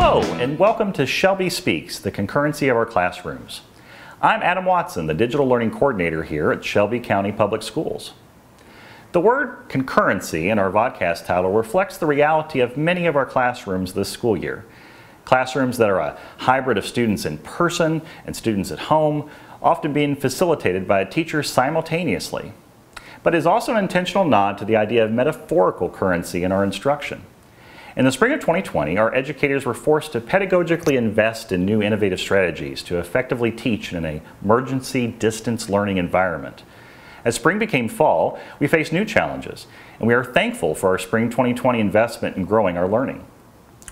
Hello, and welcome to Shelby Speaks, the concurrency of our classrooms. I'm Adam Watson, the Digital Learning Coordinator here at Shelby County Public Schools. The word concurrency in our vodcast title reflects the reality of many of our classrooms this school year. Classrooms that are a hybrid of students in person and students at home, often being facilitated by a teacher simultaneously. But it is also an intentional nod to the idea of metaphorical currency in our instruction. In the spring of 2020, our educators were forced to pedagogically invest in new innovative strategies to effectively teach in an emergency distance learning environment. As spring became fall, we faced new challenges, and we are thankful for our spring 2020 investment in growing our learning.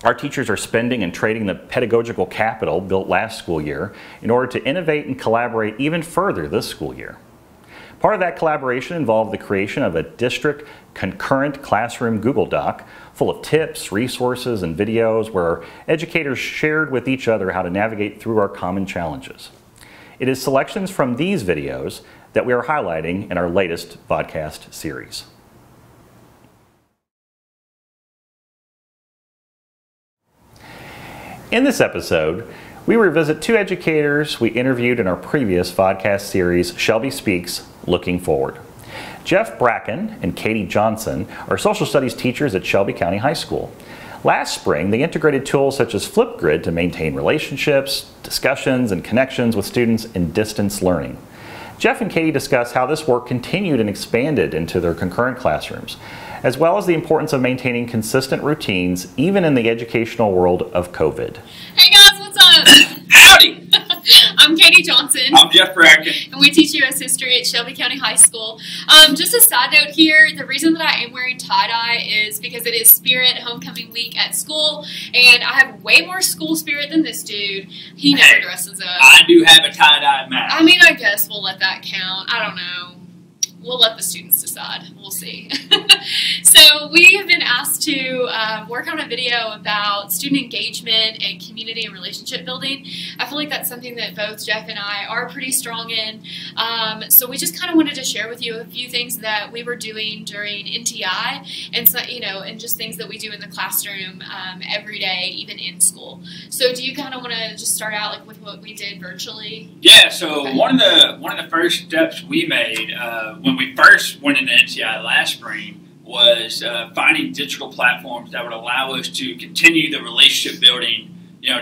Our teachers are spending and trading the pedagogical capital built last school year in order to innovate and collaborate even further this school year. Part of that collaboration involved the creation of a district concurrent classroom Google Doc full of tips, resources, and videos where educators shared with each other how to navigate through our common challenges. It is selections from these videos that we are highlighting in our latest vodcast series. In this episode, we revisit two educators we interviewed in our previous vodcast series, Shelby Speaks, Looking Forward. Bracken and Katie Johnson are social studies teachers at Shelby County High School. Last spring, they integrated tools such as Flipgrid to maintain relationships, discussions, and connections with students in distance learning. Jeff and Katie discuss how this work continued and expanded into their concurrent classrooms, as well as the importance of maintaining consistent routines even in the educational world of COVID. Hey guys, what's up? Howdy! I'm Katie Johnson. I'm Jeff Bracken. And we teach U.S. History at Shelby County High School. Just a side note here, the reason that I am wearing tie-dye is because it is Spirit Homecoming Week at school, and I have way more school spirit than this dude. He never dresses up. I do have a tie-dye mask. I mean, I guess we'll let that count. I don't know. We'll let the students decide. We'll see. So we have been asked to work on a video about student engagement and community and relationship building. I feel like that's something that both Jeff and I are pretty strong in. So we just kind of wanted to share with you a few things that we were doing during NTI, and so, and just things that we do in the classroom every day, even in school. So do you kind of want to just start out like with what we did virtually? Yeah. So okay. one of the first steps we made when we first went into NTI last spring was finding digital platforms that would allow us to continue the relationship building,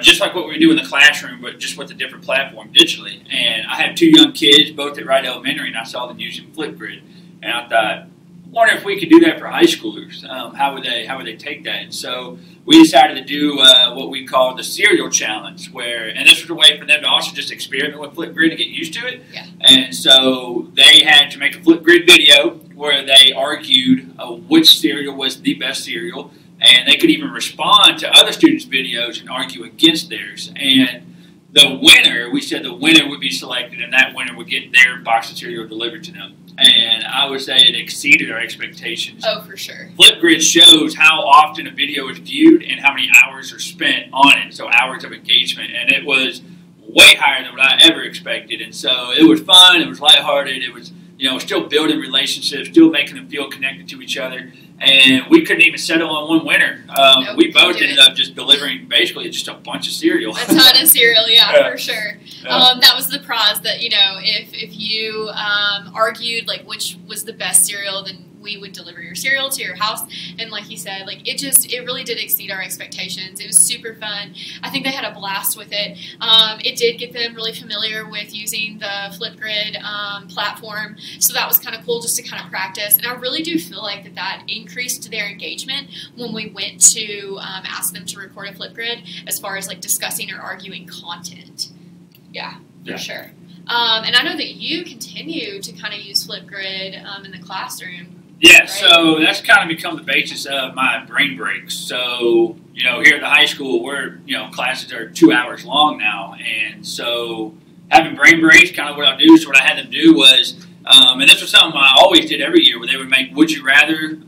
just like what we do in the classroom, but just with a different platform digitally. And I have two young kids, both at Wright Elementary, and I saw them using Flipgrid, and I thought, I wonder if we could do that for high schoolers. How would they take that? And so we decided to do what we call the serial challenge, and this was a way for them to also just experiment with Flipgrid and get used to it. Yeah. And so they had to make a Flipgrid video where they argued which cereal was the best cereal, and they could even respond to other students' videos and argue against theirs. And the winner, we said the winner would be selected, and that winner would get their box of cereal delivered to them. And I would say it exceeded our expectations. Oh, for sure. Flipgrid shows how often a video is viewed and how many hours are spent on it, so hours of engagement. And it was way higher than what I ever expected. And so it was fun, it was lighthearted, it was still building relationships, still making them feel connected to each other. And we couldn't even settle on one winner. Nope, we both ended up just delivering basically just a bunch of cereal. A ton of cereal, yeah, for sure. Yeah. That was the prize that, if you argued like which was the best cereal, then we would deliver your cereal to your house. And like you said, like it really did exceed our expectations. It was super fun. I think they had a blast with it. It did get them really familiar with using the Flipgrid platform. So that was kind of cool just to kind of practice. And I really do feel like that increased their engagement when we went to ask them to record a Flipgrid as far as like discussing or arguing content. Yeah, for sure. And I know that you continue to kind of use Flipgrid in the classroom. Yeah, right? So that's kind of become the basis of my brain breaks. So, here at the high school, classes are 2 hours long now. And so having brain breaks, kind of what I do. So what I had them do was, and this was something I always did every year, where they would make would you rather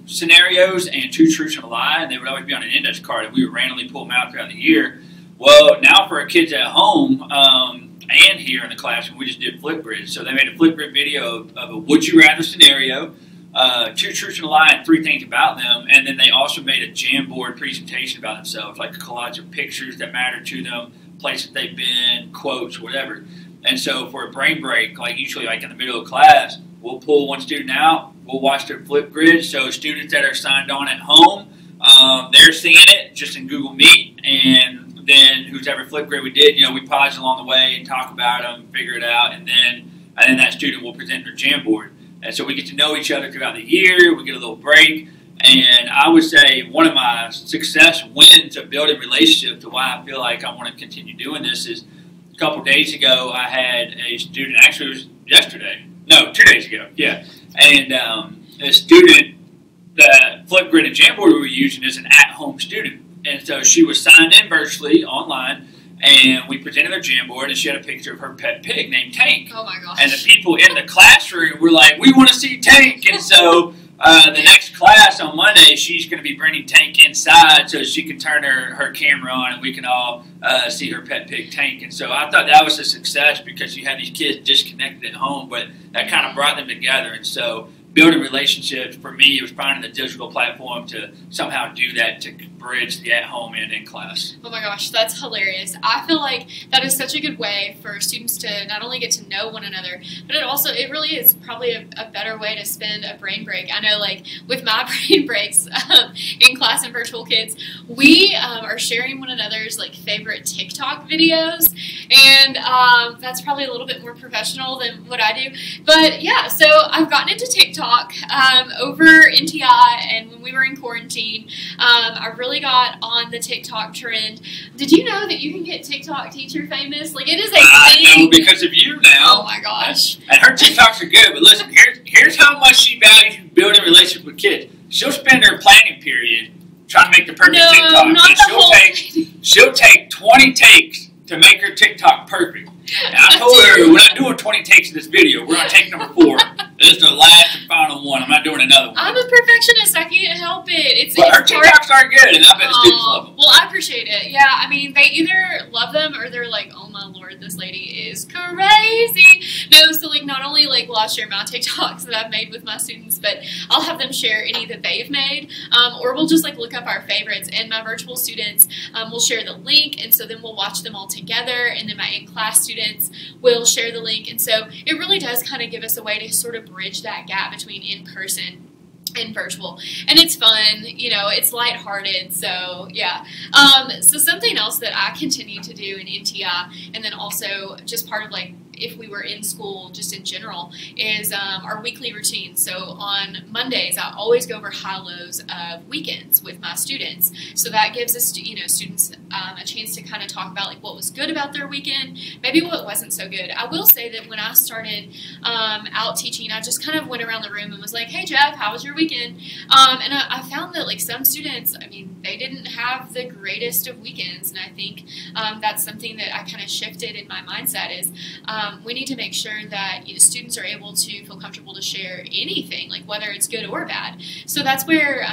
scenarios and two truths and a lie. And they would always be on an index card, and we would randomly pull them out throughout the year. Well, now for our kids at home, and here in the classroom, we just did Flipgrid. So they made a Flipgrid video of a would you rather scenario two truths and a lie and 3 things about them. And then they also made a Jamboard presentation about themselves, like a collage of pictures that matter to them, places they've been, quotes, whatever. And so for a brain break, like usually like in the middle of class, we'll pull one student out, we'll watch their Flipgrid. So students that are signed on at home, they're seeing it just in Google Meet, and then whoever Flipgrid we did, we pause along the way and talk about them, figure it out, and then that student will present their Jamboard. And so we get to know each other throughout the year, we get a little break, and I would say one of my success wins of building relationships, to why I feel like I want to continue doing this, is a couple days ago I had a student, actually it was yesterday, no, 2 days ago, yeah, and a student, the Flipgrid and Jamboard we were using is an at-home student. And so she was signed in virtually online, and we presented her Jamboard, and she had a picture of her pet pig named Tank. Oh my gosh. And the people in the classroom were like, we want to see Tank. And so the next class on Monday, she's going to be bringing Tank inside so she can turn her camera on and we can all see her pet pig Tank. And so I thought that was a success, because you had these kids disconnected at home, but that kind of brought them together. And so building relationships, for me, it was finding the digital platform to somehow do that, to bridge the at-home and in-class. Oh my gosh, that's hilarious. I feel like that is such a good way for students to not only get to know one another, but it really is probably a better way to spend a brain break. I know, like, with my brain breaks in class and virtual kids, we are sharing one another's, like, favorite TikTok videos, and that's probably a little bit more professional than what I do. But yeah, so I've gotten into TikTok over NTI, and when we were in quarantine, I really got on the TikTok trend. Did you know that you can get TikTok teacher famous? Like, it is a thing. I know because of you now. Oh my gosh. And her TikToks are good, but listen, here's how much she values building relationships with kids. She'll spend her planning period trying to make the perfect TikTok. Not And the whole she'll take 20 takes to make her TikTok perfect. And I told her, we're not doing 20 takes in this video. We're on take number 4. This is the last and final one. I'm not doing another one. I'm a perfectionist. I can't help it. But her TikToks are good, and I bet the students love them. Well, I appreciate it. Yeah, I mean, they either love them or they're like, oh my lord, this lady is crazy. No, so like not only like will I share my TikToks that I've made with my students, but I'll have them share any that they've made, or we'll just like look up our favorites, and my virtual students will share the link, and so then we'll watch them all together, and then my in-class students will share the link, and so it really does kind of give us a way to sort of bridge that gap between in-person and virtual, and it's fun, it's lighthearted, so yeah. So something else that I continue to do in NTI, and then also just part of like if we were in school just in general, is our weekly routine. So on Mondays, I always go over high-lows of weekends with my students. So that gives us, students a chance to kind of talk about like what was good about their weekend, maybe what wasn't so good. I will say that when I started out teaching, I just kind of went around the room and was like, hey Jeff, how was your weekend? And I found that like some students, I mean, they didn't have the greatest of weekends, and I think that's something that I kind of shifted in my mindset is we need to make sure that students are able to feel comfortable to share anything, like whether it's good or bad. So that's where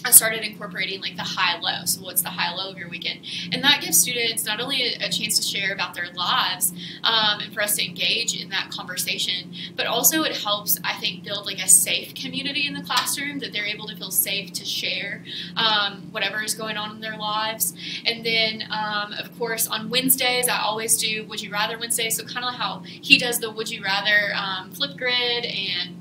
I started incorporating like the high-low. So what's the high-low of your weekend? And that gives students not only a chance to share about their lives and for us to engage in that conversation, but also it helps, I think, build like a safe community in the classroom, that they're able to feel safe to share whatever is going on in their lives. And then, of course, on Wednesdays, I always do Would You Rather Wednesday. So kind of how he does the Would You Rather Flipgrid and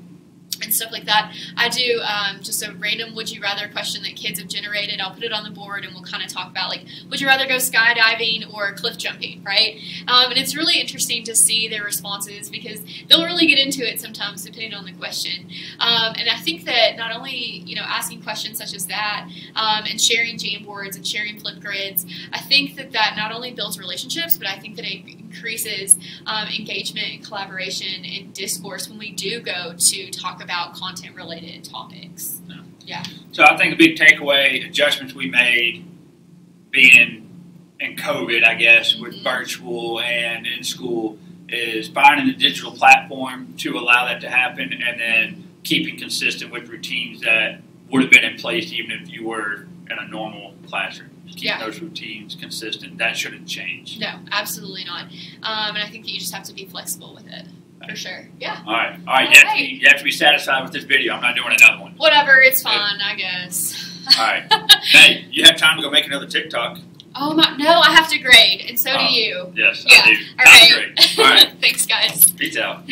stuff like that. I do just a random would you rather question that kids have generated. I'll put it on the board and we'll kind of talk about like, would you rather go skydiving or cliff jumping, right? And it's really interesting to see their responses because they'll really get into it sometimes depending on the question. And I think that not only, asking questions such as that and sharing Jamboards and sharing Flipgrids, I think that not only builds relationships, but I think that it increases engagement and collaboration and discourse when we do go to talk about content-related topics. Yeah. So I think a big takeaway adjustments we made being in COVID, I guess, with virtual and in school is finding the digital platform to allow that to happen and then keeping consistent with routines that would have been in place even if you were in a normal classroom. Keep those routines consistent. That shouldn't change. No, absolutely not. And I think that you just have to be flexible with it. For sure. Yeah. All right. All right. You have to be satisfied with this video. I'm not doing another one. Whatever. It's fun, I guess. All right. Hey, you have time to go make another TikTok. Oh my! No, I have to grade, and so do you. Yes, Yeah. I do. All right. Great. All right. Thanks, guys. Peace out.